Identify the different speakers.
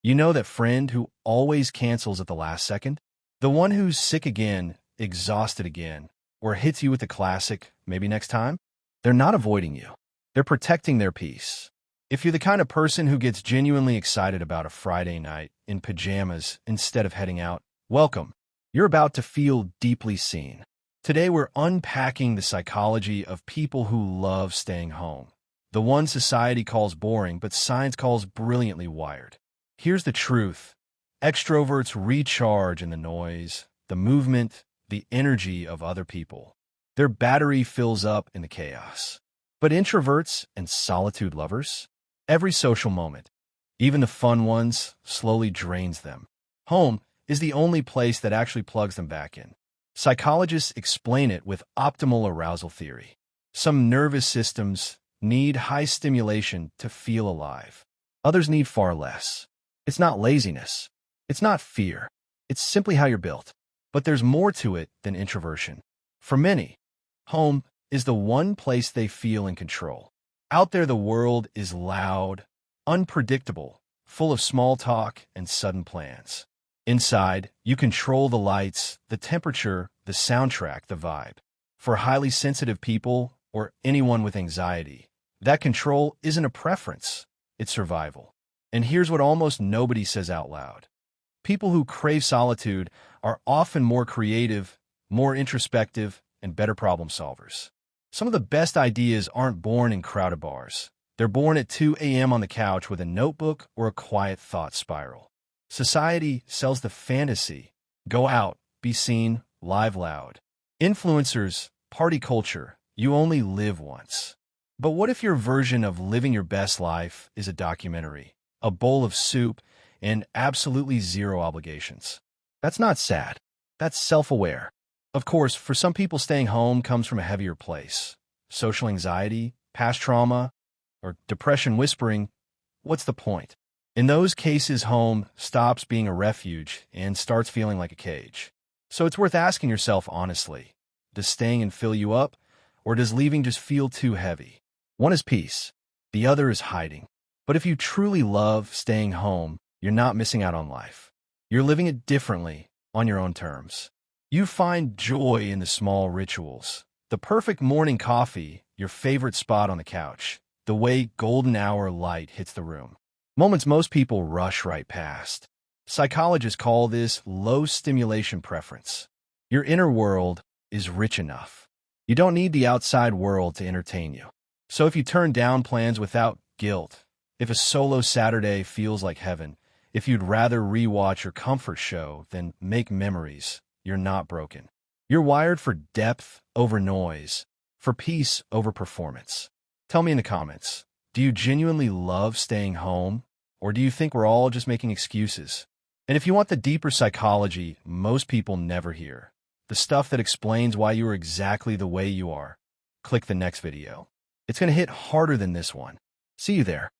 Speaker 1: You know that friend who always cancels at the last second? The one who's sick again, exhausted again, or hits you with the classic, maybe next time? They're not avoiding you. They're protecting their peace. If you're the kind of person who gets genuinely excited about a Friday night in pajamas instead of heading out, welcome. You're about to feel deeply seen. Today we're unpacking the psychology of people who love staying home. The one society calls boring, but science calls brilliantly wired. Here's the truth. Extroverts recharge in the noise, the movement, the energy of other people. Their battery fills up in the chaos. But introverts and solitude lovers? Every social moment, even the fun ones, slowly drains them. Home is the only place that actually plugs them back in. Psychologists explain it with optimal arousal theory. Some nervous systems need high stimulation to feel alive. Others need far less. It's not laziness. It's not fear. It's simply how you're built. But there's more to it than introversion. For many, home is the one place they feel in control. Out there, the world is loud, unpredictable, full of small talk and sudden plans. Inside, you control the lights, the temperature, the soundtrack, the vibe. For highly sensitive people or anyone with anxiety, that control isn't a preference, it's survival. And here's what almost nobody says out loud. People who crave solitude are often more creative, more introspective, and better problem solvers. Some of the best ideas aren't born in crowded bars. They're born at 2 a.m. on the couch with a notebook or a quiet thought spiral. Society sells the fantasy. Go out, be seen, live loud. Influencers, party culture, you only live once. But what if your version of living your best life is a documentary, a bowl of soup, and absolutely zero obligations? That's not sad. That's self-aware. Of course, for some people, staying home comes from a heavier place. Social anxiety, past trauma, or depression whispering, what's the point? In those cases, home stops being a refuge and starts feeling like a cage. So it's worth asking yourself honestly, does staying in fill you up, or does leaving just feel too heavy? One is peace, the other is hiding. But if you truly love staying home, you're not missing out on life. You're living it differently, on your own terms. You find joy in the small rituals. The perfect morning coffee, your favorite spot on the couch, the way golden hour light hits the room. Moments most people rush right past. Psychologists call this low stimulation preference. Your inner world is rich enough. You don't need the outside world to entertain you. So if you turn down plans without guilt, if a solo Saturday feels like heaven, if you'd rather rewatch your comfort show than make memories, you're not broken. You're wired for depth over noise, for peace over performance. Tell me in the comments, do you genuinely love staying home, or do you think we're all just making excuses? And if you want the deeper psychology most people never hear, the stuff that explains why you are exactly the way you are, click the next video. It's going to hit harder than this one. See you there.